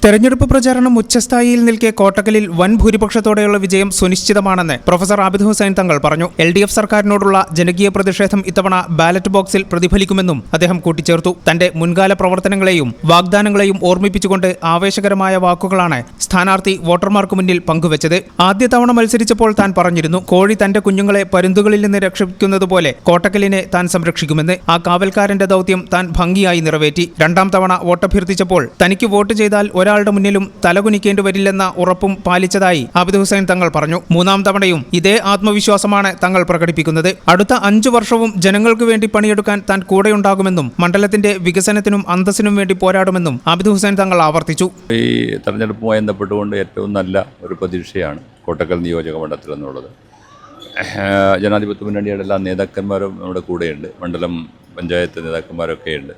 തെരഞ്ഞെടുപ്പ് പ്രചാരണം ഉച്ചസ്ഥായിയിൽ നിൽക്കെ കോട്ടക്കലിൽ വൻ ഭൂരിപക്ഷത്തോടെയുള്ള വിജയം സുനിശ്ചിതമാണെന്ന് പ്രൊഫസർ ആബിദ് ഹുസൈൻ തങ്ങൾ പറഞ്ഞു. LDF സർക്കാരിനോടുള്ള ജനകീയ പ്രതിഷേധം ഇത്തവണ ബാലറ്റ് ബോക്സിൽ പ്രതിഫലിക്കുമെന്നും അദ്ദേഹം കൂട്ടിച്ചേർത്തു. തന്റെ മുൻകാല പ്രവർത്തനങ്ങളെയും വാഗ്ദാനങ്ങളെയും ഓർമ്മിപ്പിച്ചുകൊണ്ട് ആവേശകരമായ വാക്കുകളാണ് സ്ഥാനാർത്ഥി വോട്ടർമാർക്ക് മുന്നിൽ പങ്കുവച്ചത്. ആദ്യ തവണ മത്സരിച്ചപ്പോൾ താൻ പറഞ്ഞിരുന്നു, കോഴി തന്റെ കുഞ്ഞുങ്ങളെ പരുന്തുകളിൽ നിന്ന് രക്ഷിക്കുന്നതുപോലെ കോട്ടക്കലിനെ താൻ സംരക്ഷിക്കുമെന്ന്. ആ കാവൽക്കാരന്റെ ദൗത്യം താൻ ഭംഗിയായി നിറവേറ്റി. രണ്ടാം തവണ വോട്ടഭ്യർത്ഥിച്ചപ്പോൾ തനിക്ക് വോട്ട് ചെയ്താൽ ഒരാളുടെ മുന്നിലും തലകുനിക്കേണ്ടി വരില്ലെന്ന ഉറപ്പും പാലിച്ചതായി ആബിദ് ഹുസൈൻ തങ്ങൾ പറഞ്ഞു. മൂന്നാം തവണയും ഇതേ ആത്മവിശ്വാസമാണ് തങ്ങൾ പ്രകടിപ്പിക്കുന്നത്. അടുത്ത 5 വർഷവും ജനങ്ങൾക്ക് വേണ്ടി പണിയെടുക്കാൻ താൻ കൂടെയുണ്ടാകുമെന്നും മണ്ഡലത്തിന്റെ വികസനത്തിനും അന്തസ്സിനും വേണ്ടി പോരാടുമെന്നും ആബിദ് ഹുസൈൻ തങ്ങൾ ആവർത്തിച്ചു. ഈ തെരഞ്ഞെടുപ്പുമായി ബന്ധപ്പെട്ടുകൊണ്ട് ഏറ്റവും നല്ല ഒരു പ്രതീക്ഷയാണ് കോട്ടക്കൽ നിയോജക മണ്ഡലത്തിൽ എന്നുള്ളത്. ജനാധിപത്യ മുന്നണിയുടെ എല്ലാ നേതാക്കന്മാരും നമ്മുടെ കൂടെയുണ്ട്. മണ്ഡലം പഞ്ചായത്ത് നേതാക്കന്മാരൊക്കെയുണ്ട്.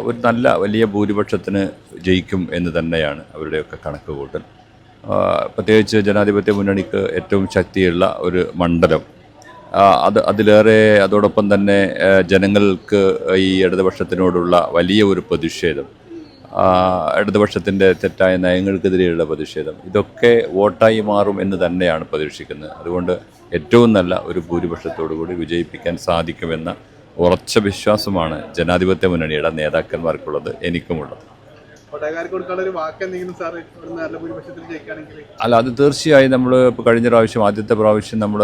ഒരു നല്ല വലിയ ഭൂരിപക്ഷത്തിന് ജയിക്കും എന്ന് തന്നെയാണ് അവരുടെയൊക്കെ കണക്ക് കൂട്ടൽ. പ്രത്യേകിച്ച് ജനാധിപത്യ മുന്നണിക്ക് ഏറ്റവും ശക്തിയുള്ള ഒരു മണ്ഡലം, അതിലേറെ അതോടൊപ്പം തന്നെ ജനങ്ങൾക്ക് ഈ ഇടതുപക്ഷത്തിനോടുള്ള വലിയ ഒരു പ്രതിഷേധം, ഇടതുപക്ഷത്തിൻ്റെ തെറ്റായ നയങ്ങൾക്കെതിരെയുള്ള പ്രതിഷേധം, ഇതൊക്കെ വോട്ടായി മാറും എന്ന് തന്നെയാണ് പ്രതീക്ഷിക്കുന്നത്. അതുകൊണ്ട് ഏറ്റവും നല്ല ഒരു ഭൂരിപക്ഷത്തോടു കൂടി വിജയിപ്പിക്കാൻ സാധിക്കുമെന്ന ഉറച്ച വിശ്വാസമാണ് ജനാധിപത്യ മുന്നണിയുടെ നേതാക്കന്മാർക്കുള്ളത്, എനിക്കുമുള്ളത്. അല്ല, അത് തീർച്ചയായും നമ്മൾ ഇപ്പോൾ കഴിഞ്ഞ പ്രാവശ്യം ആദ്യത്തെ പ്രാവശ്യം നമ്മൾ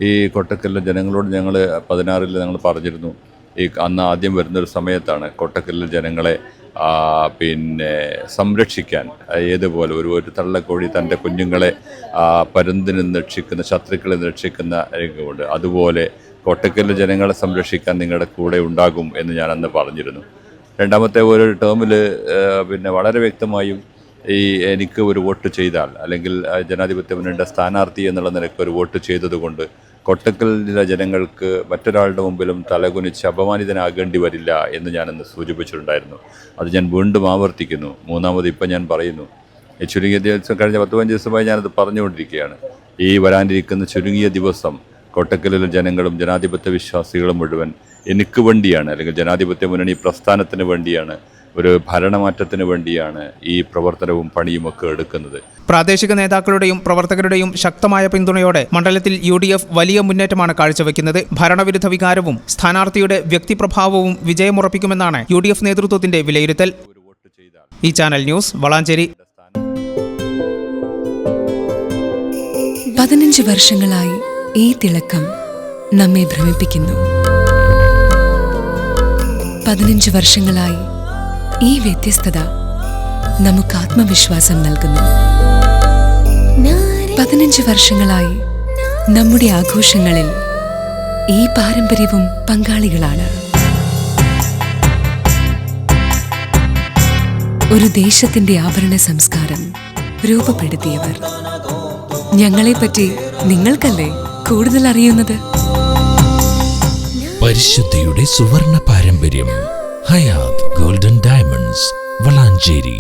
ഈ കോട്ടക്കലിലെ ജനങ്ങളോട് ഞങ്ങൾ 16-ൽ ഞങ്ങൾ പറഞ്ഞിരുന്നു. അന്ന് ആദ്യം വരുന്നൊരു സമയത്താണ് കോട്ടക്കലിലെ ജനങ്ങളെ സംരക്ഷിക്കാൻ ഏതുപോലെ ഒരു തള്ളക്കോഴി തൻ്റെ കുഞ്ഞുങ്ങളെ പരുന്തിൽ നിന്ന് രക്ഷിക്കുന്ന, ശത്രുക്കളിൽ നിന്ന് രക്ഷിക്കുന്ന രംഗമുണ്ട്. അതുപോലെ കോട്ടക്കലിലെ ജനങ്ങളെ സംരക്ഷിക്കാൻ നിങ്ങളുടെ കൂടെ ഉണ്ടാകും എന്ന് ഞാൻ അന്ന് പറഞ്ഞിരുന്നു. രണ്ടാമത്തെ ഒരു ടേമിൽ വളരെ വ്യക്തമായും എനിക്ക് ഒരു വോട്ട് ചെയ്താൽ, അല്ലെങ്കിൽ ജനാധിപത്യ മുന്നണിയുടെ സ്ഥാനാർത്ഥി എന്നുള്ള നിലയ്ക്ക് ഒരു വോട്ട് ചെയ്തതുകൊണ്ട് കോട്ടക്കലിലെ ജനങ്ങൾക്ക് മറ്റൊരാളുടെ മുമ്പിലും തലകുനിച്ച് അപമാനിതനാകേണ്ടി വരില്ല എന്ന് ഞാനന്ന് സൂചിപ്പിച്ചിട്ടുണ്ടായിരുന്നു. അത് ഞാൻ വീണ്ടും ആവർത്തിക്കുന്നു. മൂന്നാമത് ഇപ്പം ഞാൻ പറയുന്നു, ഈ ചുരുങ്ങിയ ദിവസം കഴിഞ്ഞ 15 ദിവസമായി ഞാനത് പറഞ്ഞുകൊണ്ടിരിക്കുകയാണ്. ഈ വരാനിരിക്കുന്ന ചുരുങ്ങിയ ദിവസം കോട്ടക്കലിലെ ജനങ്ങളും ജനാധിപത്യ വിശ്വാസികളും മുഴുവൻ എനിക്ക് വേണ്ടിയാണ്, അല്ലെങ്കിൽ ജനാധിപത്യ മുന്നണി പ്രസ്ഥാനത്തിന് വേണ്ടിയാണ്, ഒരു ഭരണമാറ്റത്തിന് വേണ്ടിയാണ് ഈ പ്രവർത്തനവും പണിയുമൊക്കെ എടുക്കുന്നത്. പ്രാദേശിക നേതാക്കളുടെയും പ്രവർത്തകരുടെയും ശക്തമായ പിന്തുണയോടെ മണ്ഡലത്തിൽ UDF വലിയ മുന്നേറ്റമാണ് കാഴ്ചവെക്കുന്നത്. ഭരണവിരുദ്ധ വികാരവും സ്ഥാനാർത്ഥിയുടെ വ്യക്തിപ്രഭാവവും വിജയമുറപ്പിക്കുമെന്നാണ് UDF നേതൃത്വത്തിന്റെ വിലയിരുത്തൽ. ഈ ചാനൽ ന്യൂസ്, വളാഞ്ചേരി. 15 വർഷങ്ങളായി ഈ തിളക്കം നമ്മെ ഭ്രമിപ്പിക്കുന്നു. 15 വർഷങ്ങളായി ഈ വ്യത്യസ്തത നമുക്ക് ആത്മവിശ്വാസം നൽകുന്നു. 15 വർഷങ്ങളായി നമ്മുടെ ആഘോഷങ്ങളിൽ ഈ പാരമ്പര്യവും പങ്കാളികളാണ്. ഒരു ദേശത്തിന്റെ ആഭരണ സംസ്കാരം രൂപപ്പെടുത്തിയവർ. ഞങ്ങളെപ്പറ്റി നിങ്ങൾക്കല്ലേ കൂടുതൽ അറിയുന്നത്? പരിശുദ്ധിയുടെ സുവർണ പാരമ്പര്യം. Hayath Golden Diamonds, Valanchery.